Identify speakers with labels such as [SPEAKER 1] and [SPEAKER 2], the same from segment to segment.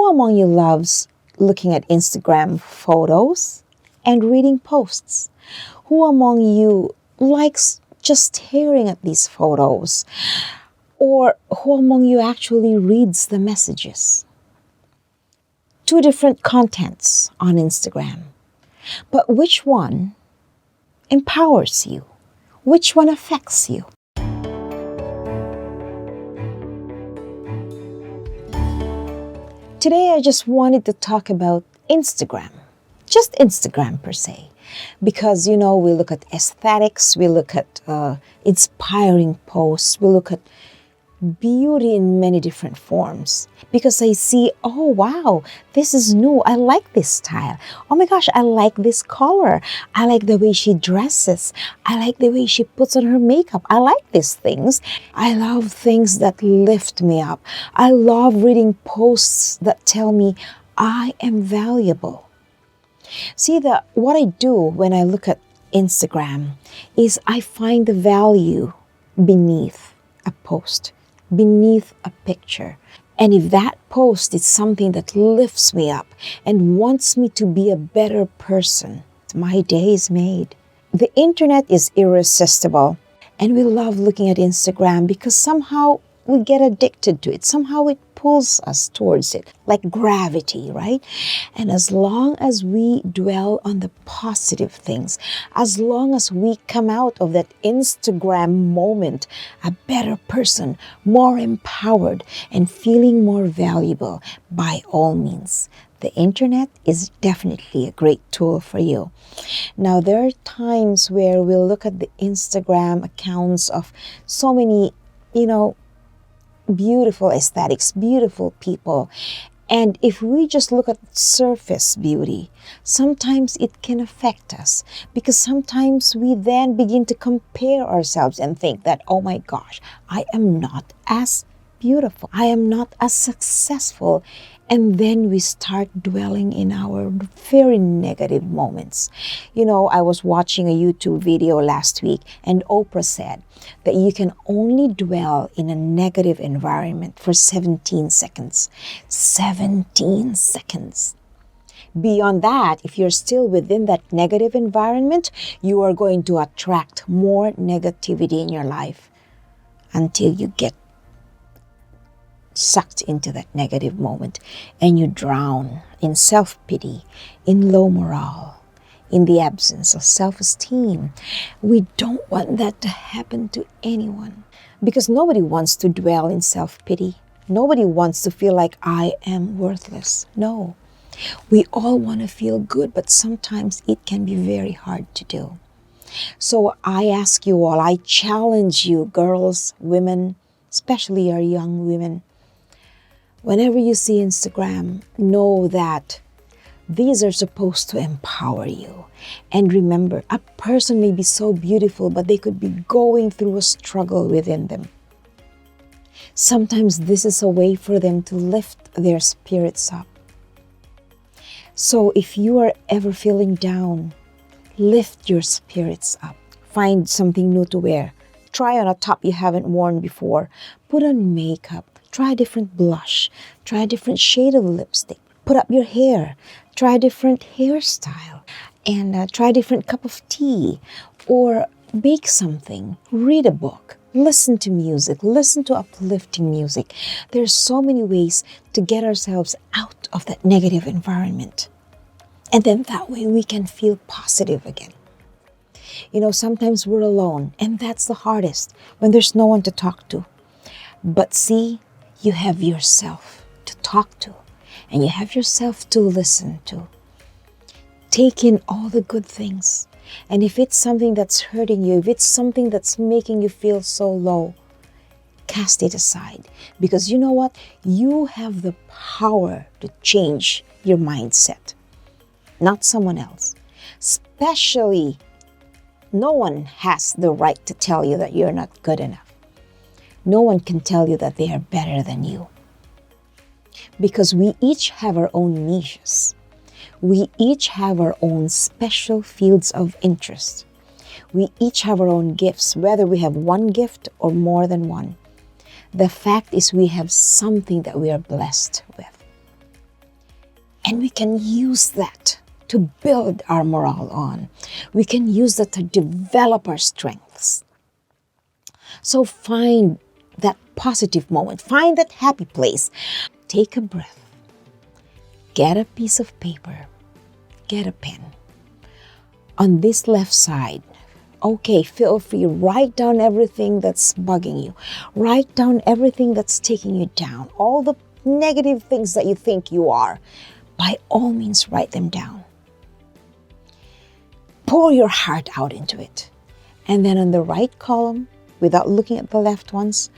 [SPEAKER 1] Who among you loves looking at Instagram photos and reading posts? Who among you likes just staring at these photos? Or who among you actually reads the messages? Two different contents on Instagram. But which one empowers you? Which one affects you? Today I just wanted to talk about Instagram. Just Instagram per se. Because, we look at aesthetics, we look at inspiring posts, we look at beauty in many different forms. Because I see, oh wow, this is new. I like this style. Oh my gosh, I like this color. I like the way she dresses. I like the way she puts on her makeup. I like these things. I love things that lift me up. I love reading posts that tell me I am valuable. See, what I do when I look at Instagram is I find the value beneath a post, beneath a picture. And if that post is something that lifts me up and wants me to be a better person, my day is made. The internet is irresistible, and we love looking at Instagram because somehow we get addicted to it. Somehow it pulls us towards it, like gravity, right? And as long as we dwell on the positive things, as long as we come out of that Instagram moment a better person, more empowered, and feeling more valuable, by all means, the internet is definitely a great tool for you. Now, there are times where we'll look at the Instagram accounts of so many, beautiful aesthetics, beautiful people. And if we just look at surface beauty, sometimes it can affect us because sometimes we then begin to compare ourselves and think that, oh my gosh, I am not as beautiful. I am not as successful. And then we start dwelling in our very negative moments. I was watching a YouTube video last week, and Oprah said that you can only dwell in a negative environment for 17 seconds. 17 seconds. Beyond that, if you're still within that negative environment, you are going to attract more negativity in your life until you get sucked into that negative moment and you drown in self-pity, in low morale, in the absence of self-esteem. We don't want that to happen to anyone because nobody wants to dwell in self-pity. Nobody wants to feel like I am worthless. No. We all want to feel good, but sometimes it can be very hard to do. So I ask you all, I challenge you, girls, women, especially our young women, whenever you see Instagram, know that these are supposed to empower you. And remember, a person may be so beautiful, but they could be going through a struggle within them. Sometimes this is a way for them to lift their spirits up. So if you are ever feeling down, lift your spirits up. Find something new to wear. Try on a top you haven't worn before. Put on makeup. Try a different blush. Try a different shade of lipstick. Put up your hair. Try a different hairstyle. And try a different cup of tea. Or bake something. Read a book. Listen to music. Listen to uplifting music. There's so many ways to get ourselves out of that negative environment. And then that way we can feel positive again. Sometimes we're alone. And that's the hardest, when there's no one to talk to. But see, you have yourself to talk to, and you have yourself to listen to. Take in all the good things. And if it's something that's hurting you, if it's something that's making you feel so low, cast it aside. Because you know what? You have the power to change your mindset, not someone else. Especially, no one has the right to tell you that you're not good enough. No one can tell you that they are better than you. Because we each have our own niches. We each have our own special fields of interest. We each have our own gifts, whether we have one gift or more than one. The fact is we have something that we are blessed with. And we can use that to build our morale on. We can use that to develop our strengths. So find that positive moment. Find that happy place. Take a breath. Get a piece of paper. Get a pen. On this left side, okay, feel free. Write down everything that's bugging you. Write down everything that's taking you down. All the negative things that you think you are. By all means, write them down. Pour your heart out into it. And then on the right column, without looking at the left ones,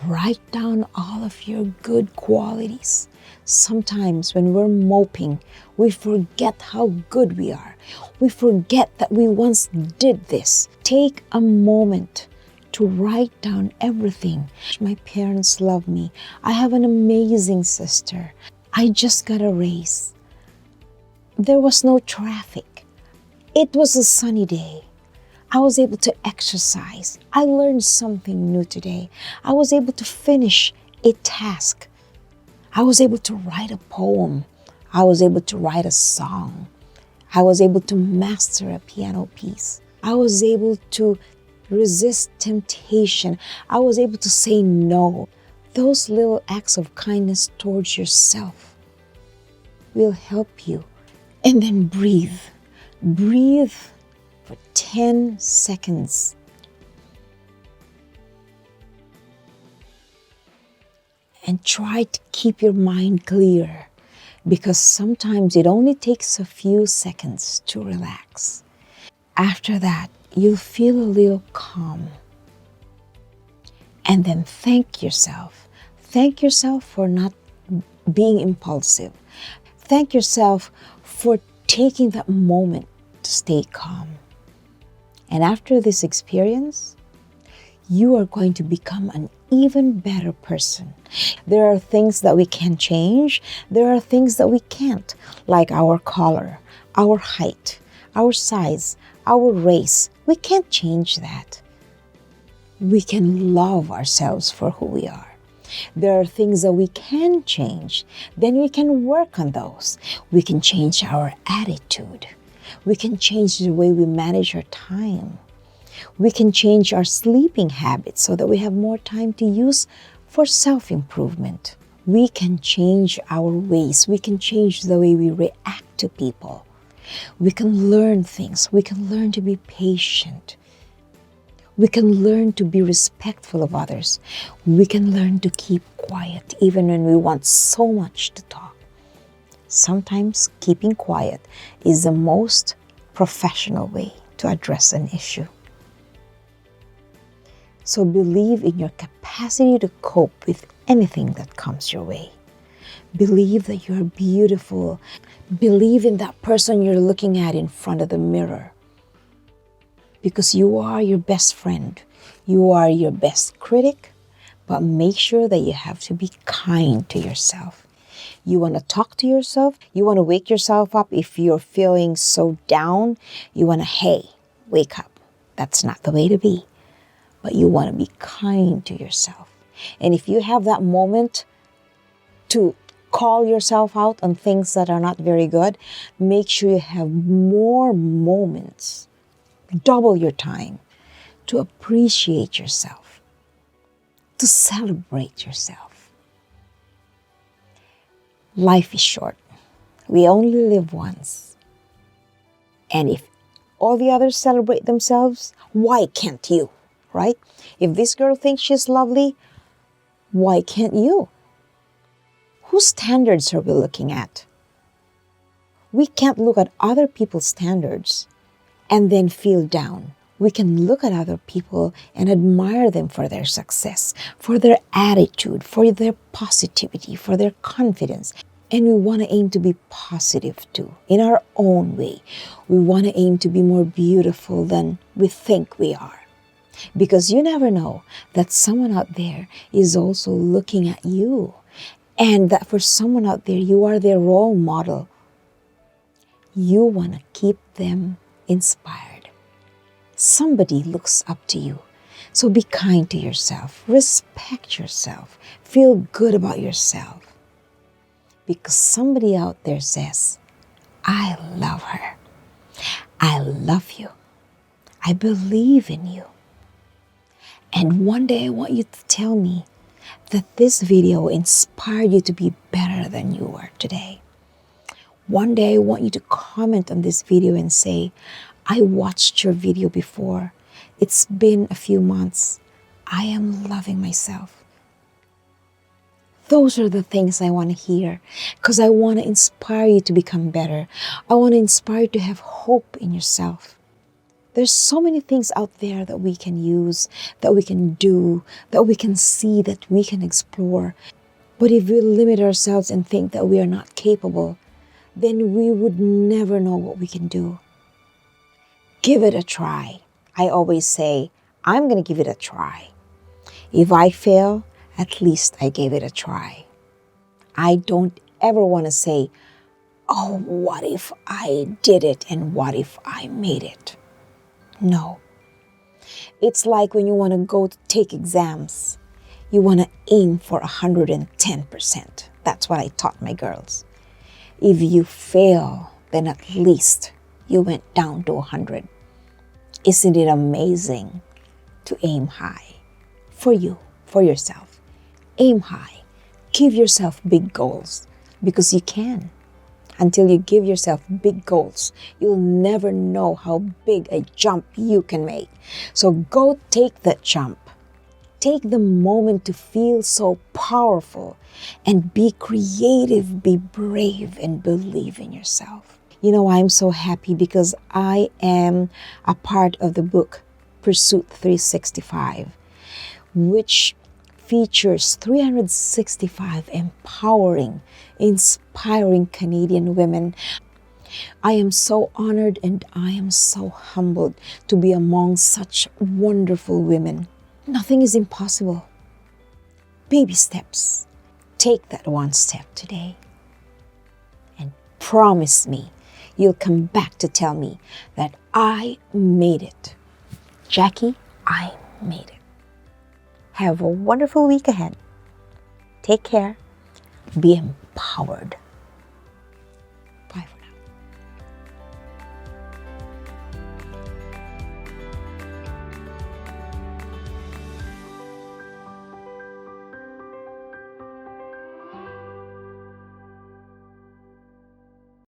[SPEAKER 1] write down all of your good qualities. Sometimes when we're moping, we forget how good we are. We forget that we once did this. Take a moment to write down everything. My parents love me. I have an amazing sister. I just got a raise. There was no traffic. It was a sunny day. I was able to exercise. I learned something new today. I was able to finish a task. I was able to write a poem. I was able to write a song. I was able to master a piano piece. I was able to resist temptation. I was able to say no. Those little acts of kindness towards yourself will help you. And then breathe. Breathe for 10 seconds. And try to keep your mind clear, because sometimes it only takes a few seconds to relax. After that, you'll feel a little calm. And then thank yourself. Thank yourself for not being impulsive. Thank yourself for taking that moment to stay calm. And after this experience, you are going to become an even better person. There are things that we can change. There are things that we can't, like our color, our height, our size, our race. We can't change that. We can love ourselves for who we are. There are things that we can change. Then we can work on those. We can change our attitude. We can change the way we manage our time. We can change our sleeping habits so that we have more time to use for self-improvement. We can change our ways. We can change the way we react to people. We can learn things. We can learn to be patient. We can learn to be respectful of others. We can learn to keep quiet even when we want so much to talk. Sometimes keeping quiet is the most professional way to address an issue. So believe in your capacity to cope with anything that comes your way. Believe that you're beautiful. Believe in that person you're looking at in front of the mirror. Because you are your best friend. You are your best critic. But make sure that you have to be kind to yourself. You want to talk to yourself. You want to wake yourself up if you're feeling so down. You want to, hey, wake up. That's not the way to be. But you want to be kind to yourself. And if you have that moment to call yourself out on things that are not very good, make sure you have more moments, double your time, to appreciate yourself, to celebrate yourself. Life is short. We only live once. And if all the others celebrate themselves, why can't you? Right? If this girl thinks she's lovely, why can't you? Whose standards are we looking at? We can't look at other people's standards and then feel down. We can look at other people and admire them for their success, for their attitude, for their positivity, for their confidence. And we want to aim to be positive too, in our own way. We want to aim to be more beautiful than we think we are. Because you never know that someone out there is also looking at you. And that for someone out there, you are their role model. You want to keep them inspired. Somebody looks up to you. So be kind to yourself. Respect yourself. Feel good about yourself. because somebody out there says, I love her. I love you. I believe in you. And one day I want you to tell me that this video inspired you to be better than you are today. One day I want you to comment on this video and say, I watched your video before. It's been a few months. I am loving myself. Those are the things I want to hear because I want to inspire you to become better. I want to inspire you to have hope in yourself. There's so many things out there that we can use, that we can do, that we can see, that we can explore. But if we limit ourselves and think that we are not capable, then we would never know what we can do. Give it a try. I always say, I'm going to give it a try. If I fail, at least I gave it a try. I don't ever want to say, oh, what if I did it and what if I made it? No. It's like when you want to go to take exams. You want to aim for 110%. That's what I taught my girls. If you fail, then at least you went down to 100. Isn't it amazing to aim high? For you, for yourself. Aim high. Give yourself big goals because you can. Until you give yourself big goals, you'll never know how big a jump you can make. So go take that jump. Take the moment to feel so powerful and be creative, be brave, and believe in yourself. You know, I'm so happy because I am a part of the book Pursuit 365, which features 365 empowering, inspiring Canadian women. I am so honored and I am so humbled to be among such wonderful women. Nothing is impossible. Baby steps. Take that one step today. And promise me you'll come back to tell me that I made it. Jackie, I made it. Have a wonderful week ahead. Take care. Be empowered.